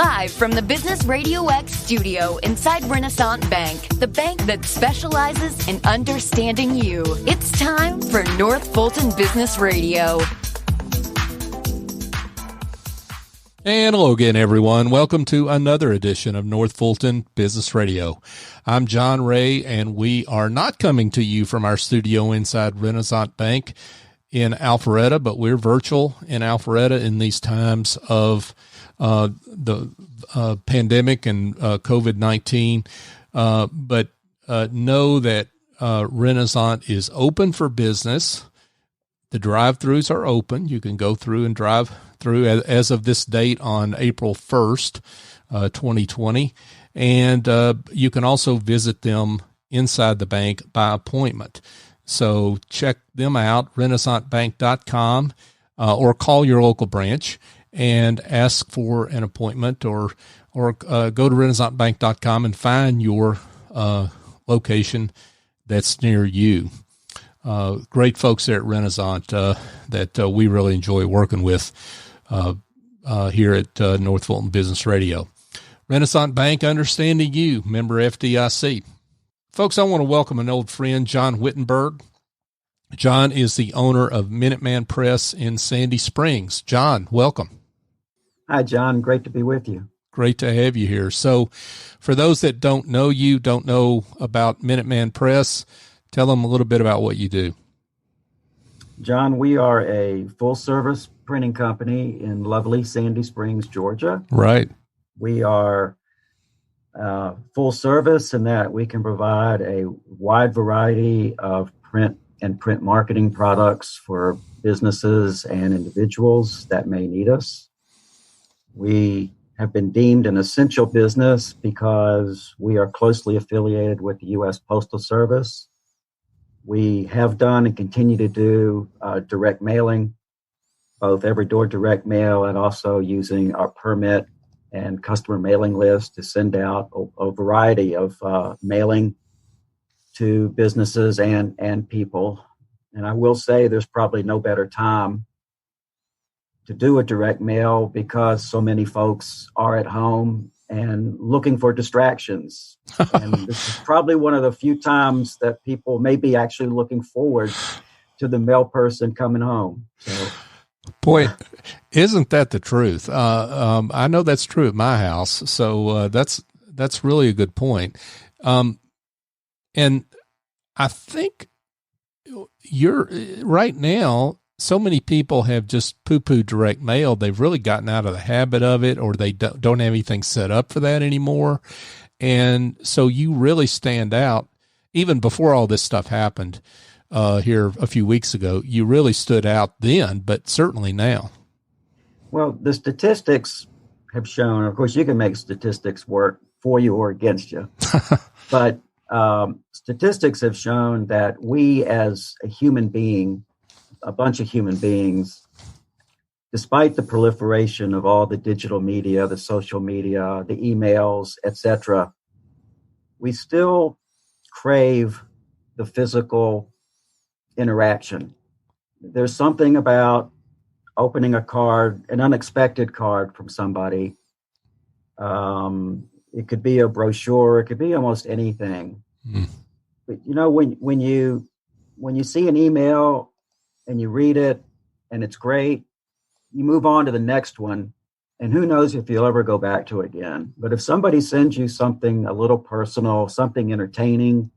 Live from the Business RadioX studio inside Renaissance Bank, the bank that specializes in understanding you. It's time for North Fulton Business Radio. And hello again, everyone. Welcome to another edition of North Fulton Business Radio. I'm John Ray, and we are not coming to you from our studio inside Renaissance Bank in Alpharetta, but we're virtual in Alpharetta in these times of the pandemic and COVID-19. But know that Renaissance is open for business. The drive-thrus are open. You can go through and drive through as of this date on April 1st, 2020. And you can also visit them inside the bank by appointment. So check them out, renaissancebank.com, or call your local branch and ask for an appointment, or go to renaissancebank.com and find your location that's near you. Great folks there at Renaissance that we really enjoy working with here at North Fulton Business Radio. Renaissance Bank, understanding you, member FDIC. Folks, I want to welcome an old friend, Jon Wittenberg. Jon is the owner of Minuteman Press in Sandy Springs. Jon, welcome. Hi, John. Great to be with you. Great to have you here. So for those that don't know you, don't know about Minuteman Press, tell them a little bit about what you do. John, we are a full-service printing company in lovely Sandy Springs, Georgia. Right. We are full service in that we can provide a wide variety of print and print marketing products for businesses and individuals that may need us. We have been deemed an essential business because we are closely affiliated with the U.S. Postal Service. We have done and continue to do direct mailing, both every door direct mail and also using our permit and customer mailing list to send out a variety of mailing to businesses and people. And I will say there's probably no better time to do a direct mail because so many folks are at home and looking for distractions. And this is probably one of the few times that people may be actually looking forward to the mail person coming home. So, boy, isn't that the truth? I know that's true at my house. So that's really a good point. And I think you're right now, so many people have just poo-pooed direct mail. They've really gotten out of the habit of it, or they don't have anything set up for that anymore. And so you really stand out. Even before all this stuff happened here a few weeks ago, you really stood out then, but certainly now. Well, the statistics have shown, of course, you can make statistics work for you or against you, but statistics have shown that we as a human being, a bunch of human beings, despite the proliferation of all the digital media, the social media, the emails, etc., we still crave the physical interaction. There's something about opening a card, an unexpected card from somebody. It could be a brochure. It could be almost anything. Mm. But you know, when you see an email and you read it and it's great, you move on to the next one, and who knows if you'll ever go back to it again. But if somebody sends you something a little personal, something entertaining,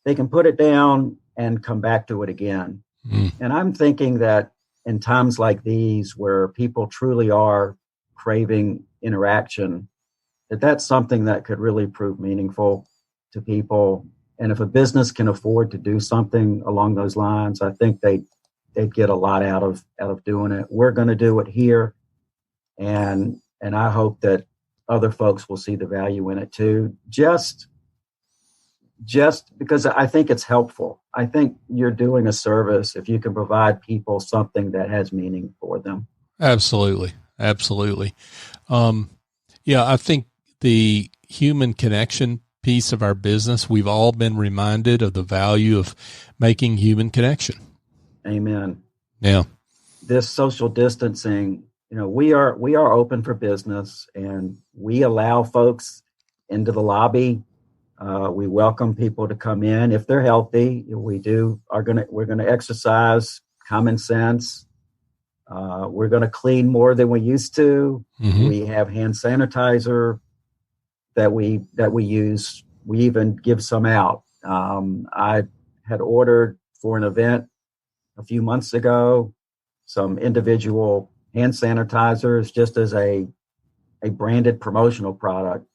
they can put it down and come back to it again. Mm. And I'm thinking that in times like these where people truly are craving interaction, that's something that could really prove meaningful to people. And if a business can afford to do something along those lines, I think they'd get a lot out of doing it. We're going to do it here. And I hope that other folks will see the value in it too. Just because I think it's helpful. I think you're doing a service if you can provide people something that has meaning for them. Absolutely. Absolutely. Yeah, I think the human connection piece of our business, we've all been reminded of the value of making human connection. Amen. Yeah. This social distancing we are open for business, and we allow folks into the lobby. We welcome people to come in if they're healthy. We're going to exercise common sense. We're going to clean more than we used to. Mm-hmm. We have hand sanitizer that we use. We even give some out. I had ordered for an event a few months ago some individual hand sanitizers just as a branded promotional product.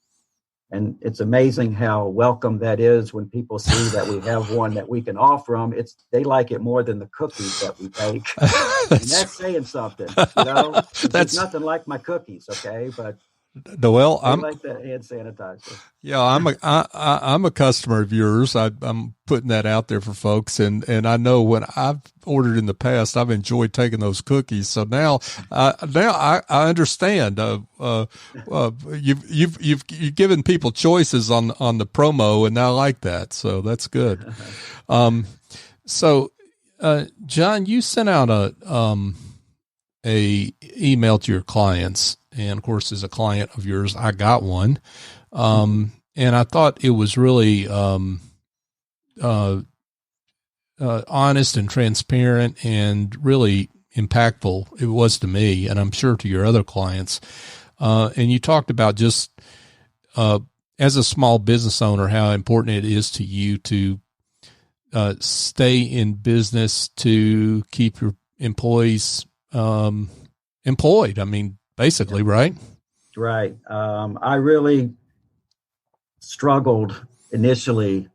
And it's amazing how welcome that is when people see that we have one that we can offer them. They like it more than the cookies that we bake. And that's saying something, There's nothing like my cookies, okay? But Noel, I like that hand sanitizer. Yeah, I'm a customer of yours. I'm putting that out there for folks, and I know when I've ordered in the past, I've enjoyed taking those cookies. So now I understand. You've given people choices on the promo, and I like that. So that's good. John, you sent out a email to your clients. And of course, as a client of yours, I got one. And I thought it was really, honest and transparent and really impactful. It was to me, and I'm sure to your other clients. And you talked about just, as a small business owner, how important it is to you to, stay in business to keep your employees, employed. I mean, basically, right? Right. I really struggled initially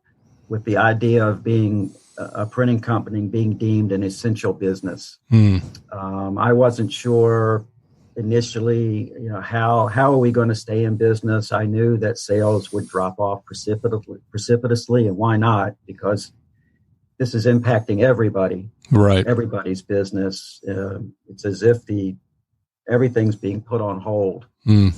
with the idea of being a printing company, being deemed an essential business. I wasn't sure initially, how are we going to stay in business? I knew that sales would drop off precipitously, and why not? Because this is impacting everybody, right? Everybody's business. It's as if everything's being put on hold.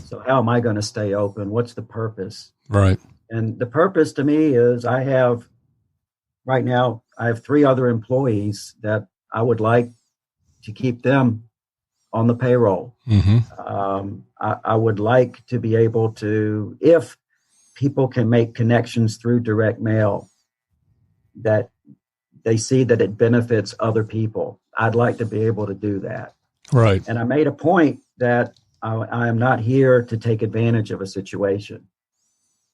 So how am I going to stay open? What's the purpose? Right. And the purpose to me is right now, I have 3 other employees that I would like to keep them on the payroll. Mm-hmm. I would like to be able to, if people can make connections through direct mail, that they see that it benefits other people. I'd like to be able to do that. Right. And I made a point that I am not here to take advantage of a situation.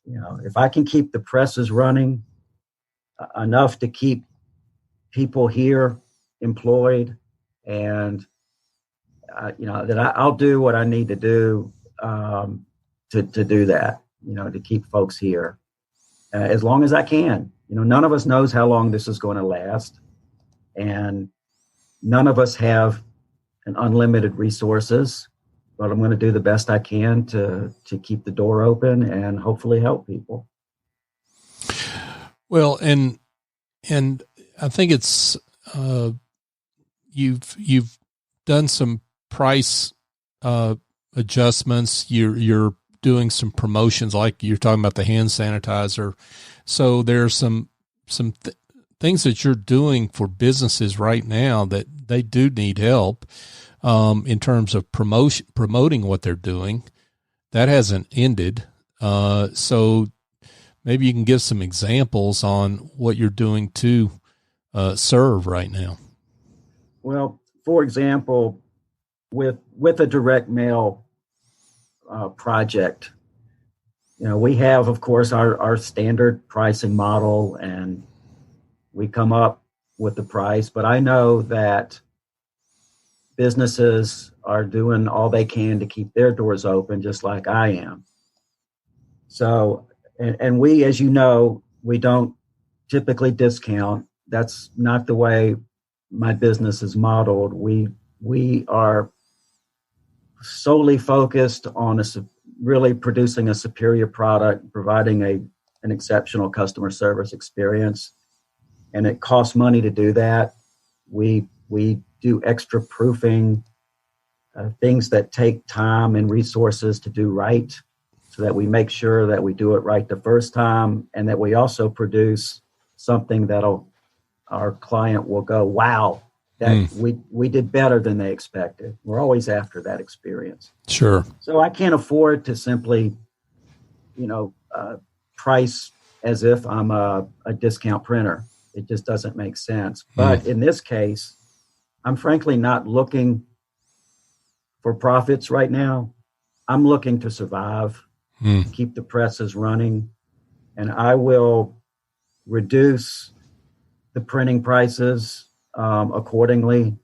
If I can keep the presses running enough to keep people here employed, and that I'll do what I need to do to do that. To keep folks here as long as I can. None of us knows how long this is going to last, and none of us have an unlimited resources, but I'm going to do the best I can to keep the door open and hopefully help people. Well, and I think it's, you've done some price, adjustments. You're doing some promotions, like you're talking about the hand sanitizer. So there's some things that you're doing for businesses right now that they do need help, in terms of promoting what they're doing. That hasn't ended. So maybe you can give some examples on what you're doing to serve right now. Well, for example, with a direct mail project, we have, of course, our standard pricing model, and we come up with the price. But I know that businesses are doing all they can to keep their doors open, just like I am. So, and we, as you know, we don't typically discount. That's not the way my business is modeled. We are solely focused on really producing a superior product, providing an exceptional customer service experience, and it costs money to do that. We do extra proofing, things that take time and resources to do right, so that we make sure that we do it right the first time, and that we also produce something our client will go, wow, that we did better than they expected. We're always after that experience. Sure. So I can't afford to simply, price as if I'm a discount printer. It just doesn't make sense. But in this case, I'm frankly not looking for profits right now. I'm looking to survive, keep the presses running, and I will reduce the printing prices accordingly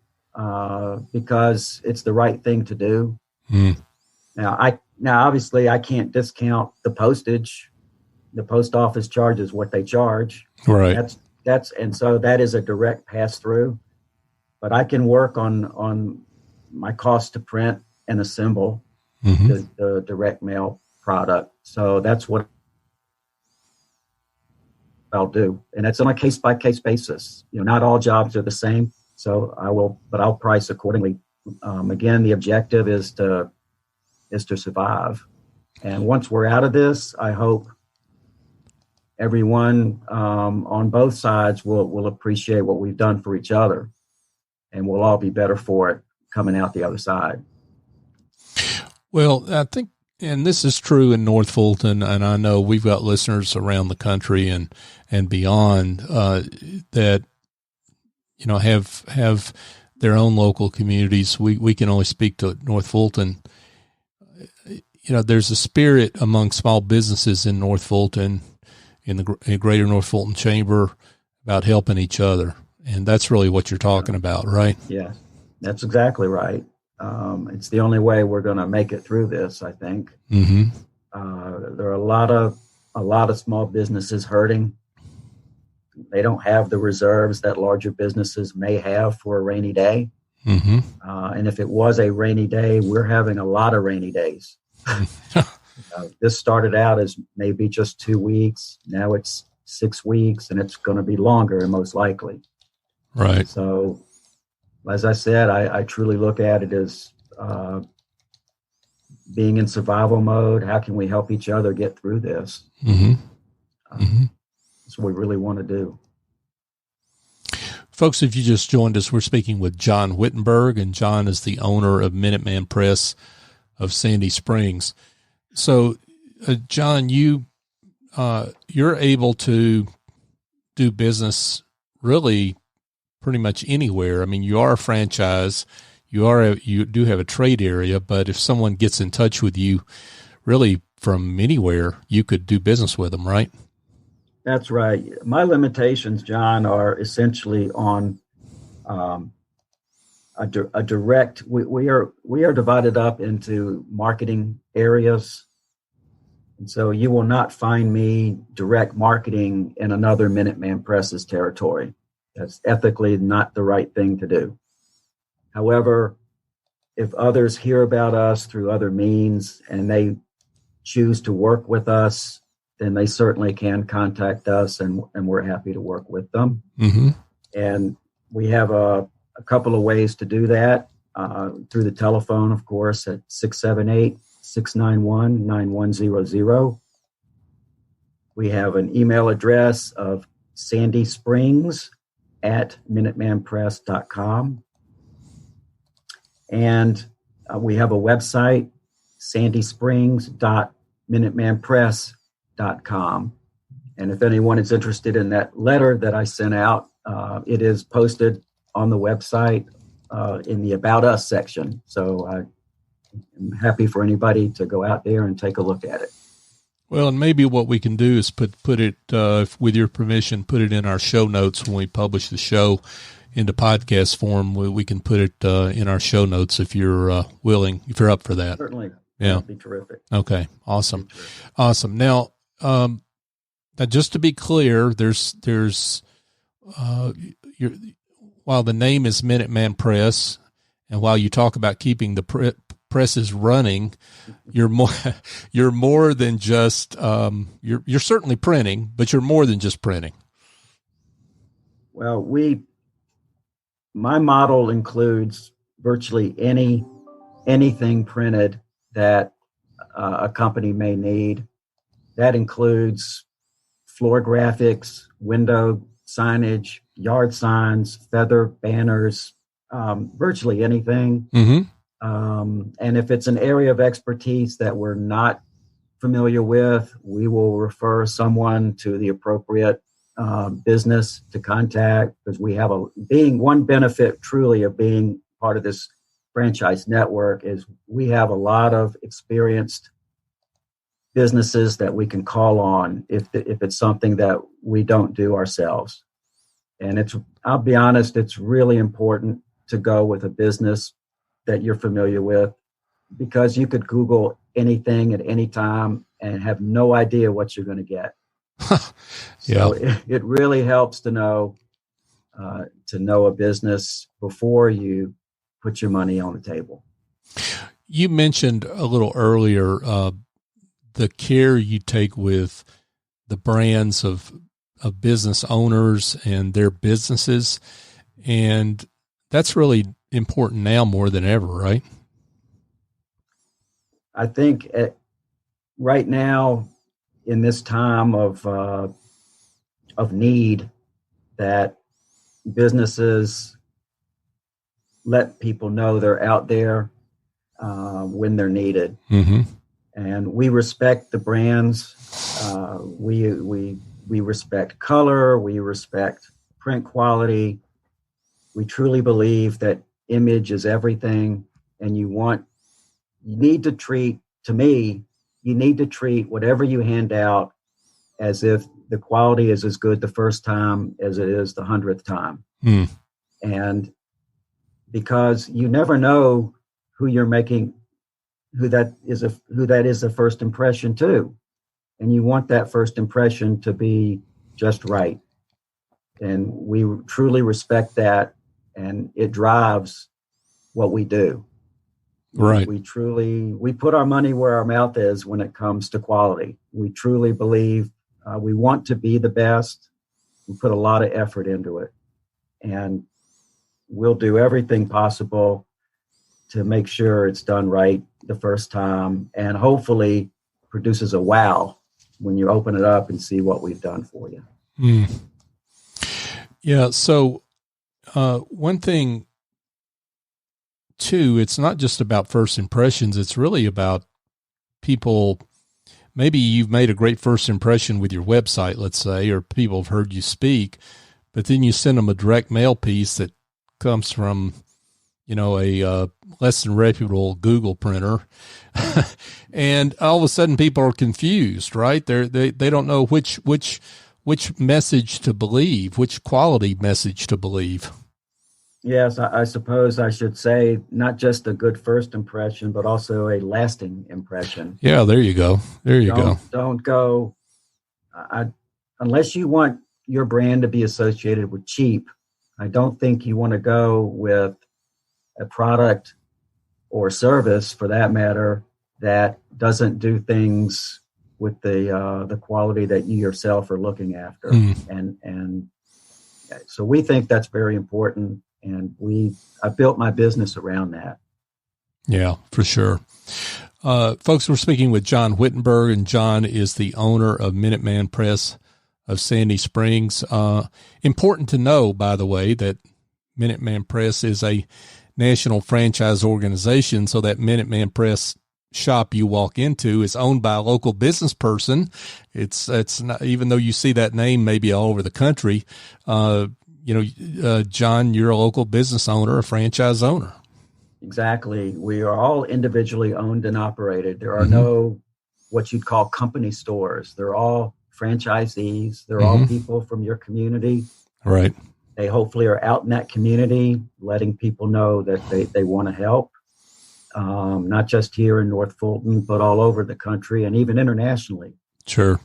because it's the right thing to do. Now, obviously, I can't discount the postage. The post office charges what they charge. Right. And so that is a direct pass through. But I can work on my cost to print and assemble the direct mail product. So that's what I'll do. And that's on a case by case basis. Not all jobs are the same. So I'll price accordingly. Again, the objective is to survive. And once we're out of this, I hope everyone on both sides will appreciate what we've done for each other, and we'll all be better for it coming out the other side. Well, I think, and this is true in North Fulton, and I know we've got listeners around the country and beyond that, have their own local communities. We can only speak to North Fulton. There's a spirit among small businesses in North Fulton, in the Greater North Fulton Chamber, about helping each other. And that's really what you're talking about, right? Yeah, that's exactly right. It's the only way we're going to make it through this, I think. There are a lot of small businesses hurting. They don't have the reserves that larger businesses may have for a rainy day. And if it was a rainy day, we're having a lot of rainy days. This started out as maybe just 2 weeks. Now it's 6 weeks, and it's going to be longer, most likely. Right. So, as I said, I truly look at it as being in survival mode. How can we help each other get through this? That's what we really want to do. Folks, if you just joined us, we're speaking with Jon Wittenberg, and Jon is the owner of Minuteman Press of Sandy Springs. So, Jon, you're able to do business really pretty much anywhere. I mean, you are a franchise, you do have a trade area, but if someone gets in touch with you, really from anywhere, you could do business with them, right? That's right. My limitations, John, are essentially on a direct. We are divided up into marketing areas, and so you will not find me direct marketing in another Minuteman Press's territory. That's ethically not the right thing to do. However, if others hear about us through other means and they choose to work with us, then they certainly can contact us, and we're happy to work with them. And we have a couple of ways to do that, through the telephone, of course, at 678-691-9100. We have an email address of sandysprings@minutemanpress.com. And we have a website, sandysprings.minutemanpress.com. And if anyone is interested in that letter that I sent out, it is posted on the website in the About Us section. So I'm happy for anybody to go out there and take a look at it. Well, and maybe what we can do is put it, with your permission, put it in our show notes when we publish the show into podcast form. We can put it in our show notes if you're willing, if you're up for that. Certainly. Yeah. That'd be terrific. Okay. Awesome. Awesome. Now, just to be clear, while the name is Minuteman Press, and while you talk about keeping the presses running, you're more than just, you're certainly printing, but you're more than just printing. Well, my model includes virtually anything printed that a company may need. That includes floor graphics, window signage, yard signs, feather banners, virtually anything. And if it's an area of expertise that we're not familiar with, we will refer someone to the appropriate business to contact, because we have one benefit truly of being part of this franchise network is we have a lot of experienced businesses that we can call on if it's something that we don't do ourselves. And I'll be honest, it's really important to go with a business that you're familiar with, because you could Google anything at any time and have no idea what you're going to get. So it really helps to know a business before you put your money on the table. You mentioned a little earlier the care you take with the brands of business owners and their businesses, and that's really important now more than ever, right? I think right now, in this time of need, that businesses let people know they're out there when they're needed. And we respect the brands. We respect color. We respect print quality. We truly believe that image is everything, and you need to treat whatever you hand out as if the quality is as good the first time as it is the 100th time. And because you never know who that is a first impression to, and you want that first impression to be just right. And we truly respect that, and it drives what we do. Right. We put our money where our mouth is when it comes to quality. We truly believe we want to be the best. We put a lot of effort into it, and we'll do everything possible to make sure it's done right the first time, and hopefully produces a wow when you open it up and see what we've done for you. Yeah. So one thing too, it's not just about first impressions. It's really about people. Maybe you've made a great first impression with your website, let's say, or people have heard you speak, but then you send them a direct mail piece that comes from, a less than reputable Google printer. And all of a sudden people are confused, right? They don't know which message to believe, which quality message to believe. Yes, I suppose I should say not just a good first impression, but also a lasting impression. Yeah, there you go. Don't go, unless you want your brand to be associated with cheap. I don't think you want to go with a product or service, for that matter, that doesn't do things with the quality that you yourself are looking after. And so we think that's very important. And I built my business around that. Yeah, for sure. Folks, we're speaking with Jon Wittenberg, and Jon is the owner of Minuteman Press of Sandy Springs. Important to know, by the way, that Minuteman Press is a national franchise organization, so that Minuteman Press shop you walk into is owned by a local business person. It's not, even though you see that name maybe all over the country, Jon, you're a local business owner, a franchise owner. Exactly. We are all individually owned and operated. There are no what you'd call company stores. They're all franchisees. They're all people from your community. Right. They hopefully are out in that community, letting people know that they want to help, not just here in North Fulton, but all over the country and even internationally. Sure.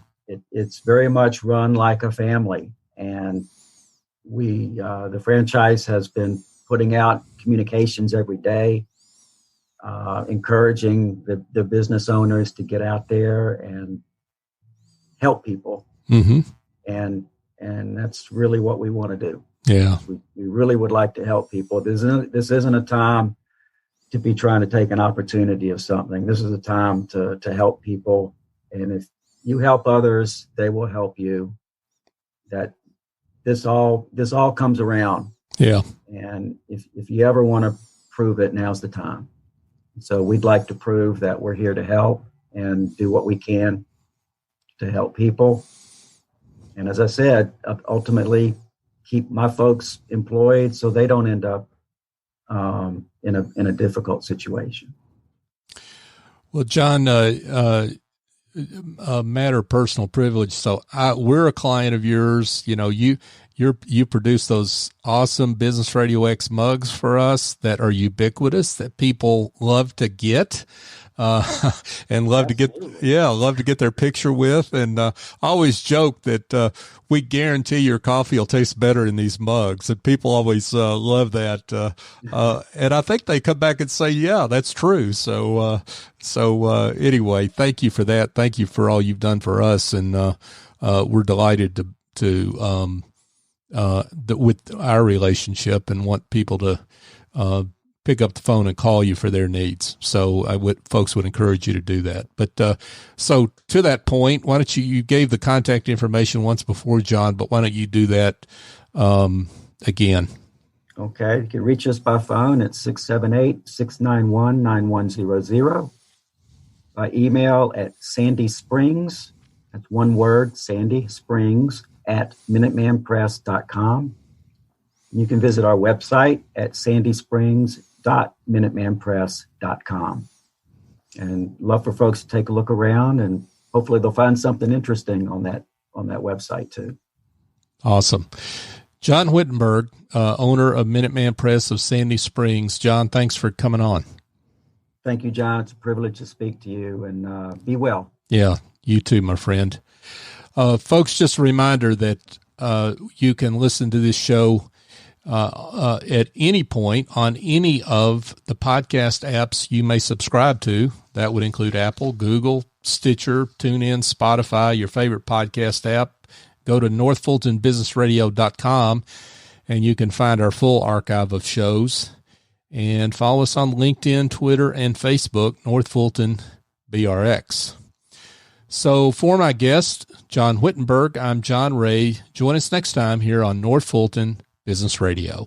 It's very much run like a family. And the franchise has been putting out communications every day, encouraging the business owners to get out there and help people. And that's really what we want to do. Yeah. We really would like to help people. This isn't a time to be trying to take an opportunity of something. This is a time to help people. And if you help others, they will help you. That this all comes around. Yeah. And if you ever want to prove it, now's the time. So we'd like to prove that we're here to help and do what we can to help people. And as I said, ultimately keep my folks employed so they don't end up in a difficult situation. Well, Jon, a matter of personal privilege. So we're a client of yours. You know, you produce those awesome Business RadioX mugs for us that are ubiquitous, that people love to get, and love to get their picture with. And I always joke that we guarantee your coffee will taste better in these mugs, and people always love that. And I think they come back and say, "Yeah, that's true." So anyway, thank you for that. Thank you for all you've done for us, and we're delighted to with our relationship, and want people to pick up the phone and call you for their needs. So folks would encourage you to do that. But so to that point, why don't you gave the contact information once before, Jon, but why don't you do that again? Okay. You can reach us by phone at 678-691-9100, by email at Sandy Springs, that's one word, Sandy Springs, at minutemanpress.com. You can visit our website at sandysprings.minutemanpress.com. And love for folks to take a look around, and hopefully they'll find something interesting on that website too. Awesome. Jon Wittenberg, owner of Minuteman Press of Sandy Springs. Jon, thanks for coming on. Thank you, John. It's a privilege to speak to you, and be well. Yeah, you too, my friend. Folks, just a reminder that you can listen to this show at any point on any of the podcast apps you may subscribe to. That would include Apple, Google, Stitcher, TuneIn, Spotify, your favorite podcast app. Go to northfultonbusinessradio.com and you can find our full archive of shows. And follow us on LinkedIn, Twitter, and Facebook, North Fulton BRX. So for my guest, Jon Wittenberg, I'm John Ray. Join us next time here on North Fulton Business Radio.